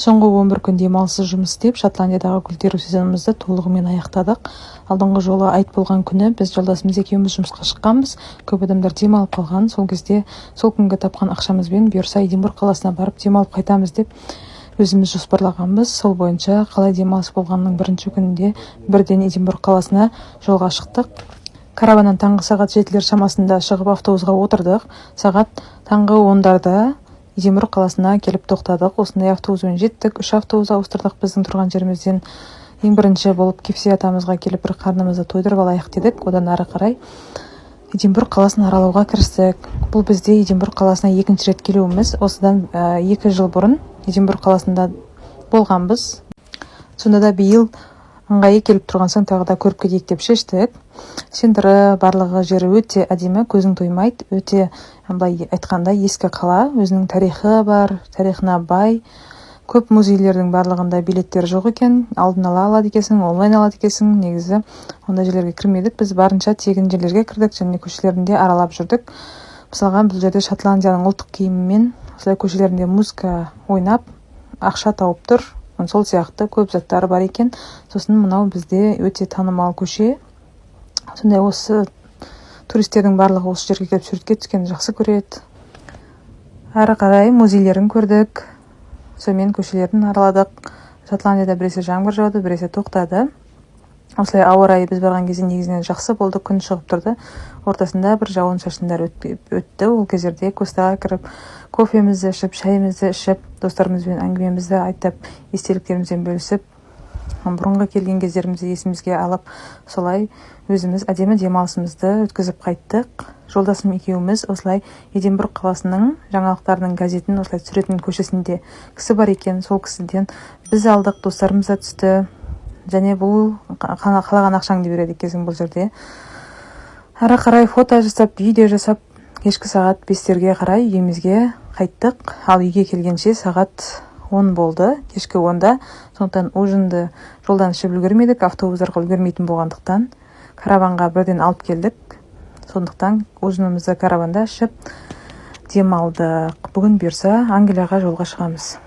Соңғы 11 күн демалыссыз жұмыс істеп, Шотландиядағы гүл теру сезонымызды толығымен аяқтадық. Алдыңғы жолы айт болған күні біз жолдасымыз екеуміз жұмысқа шыққанбыз. Көп адамдар демалып қалған. Сол кезде сол күнгі тапқан ақшамызбен бұйырса Эдинбург қаласына барып демалып қайтамыз деп өзіміз жоспарлағанбыз. Сол бойынша қалай демалыс болғанның бірінші күнінде бірден Эдинбург қаласына жолға шықтық. Караваннан таңғы сағат 7-лер шамасында шығып автобусға отырдық. Сағат таңғы 10-дарда Эдинбург қаласына келіп тоқтадық. Осындай автобуспен жеттік. 3 автобус ауыстырдық біздің тұрған жерімізден. Ең бірінші болып Кепси атамызға келіп бір қарнымызды тойдырып алайық дедік. Одан ары қарай Эдинбург қаласын аралауға кірістік. Бұл бізде Эдинбург қаласына екінші рет келуіміз. Осыдан 2 жыл бұрын Эдинбург қаласында болғанбыз. Сонда да биыл ыңғайы келіп тұрған соң тағы да көріп кетейік деп шештік. Сендірі барлығы жері өте әдемі, көзің тоймайды. Өте былай айтқанда ескі қала, өзінің тарихы бар, тарихына бай. Көп музейлердің барлығында билеттер жоқ екен. Алдын ала алады екенсің, онлайн алады екенсің. Негізі ондай жерлерге кірмедік. Біз барынша тегін жерлерге кірдік және көшелерінде аралап жүрдік. Мысалға бұл жерде Шотландияның ұлттық киімімен осылай көшелерінде музыка ойнап, ақша тауып тұр. Сол сияқты көп заттары бар екен. Сосын мынау бізде өте танымал көше. Сондай осы туристердің барлығы осы жерге келіп суретке түскенді жақсы көреді. Ары қарай музейлерін көрдік. Сонымен көшелерін араладық. Шотландияда біресе жаңбыр жауды, біресе тоқтады. Осылай ауа райы біз барған кезде негізінен жақсы болды, күн шығып тұрды. Ортасында бір жауын шашындар өтті. Ол кездерде Костаға кіріп, кофемізді ішіп, шайымызды ішіп, достарымызбен әңгімемізді айтып, естеліктерімізден бөлісіп, бұрынғы келген кездерімізді есімізге алып, солай өзіміз әдемі демалысымызды өткізіп қайттық. Жолдасым екеуміз осылай Эдинбург қаласының жаңалықтарының газетін осылай түсіретін көшесінде кісі бар екен. Сол кісіден біз алдық, достарымыз да түсті. Және бұл қалаған ақшаңды береді екенсің бұл жерде. Ары қарай фото жасап, видео жасап, кешкі сағат 5-терге қарай үйімізге қайттық. Ал үйге келгенше сағат 10 болды, кешкі 10-да. Сондықтан ужинді жолдан ішіп үлгермедік, автобустарға үлгермейтін болғандықтан караванға бірден алып келдік. Сондықтан ужинімізді караванда ішіп демалдық. Бүгін бұйырса Англияға жолға шығамыз.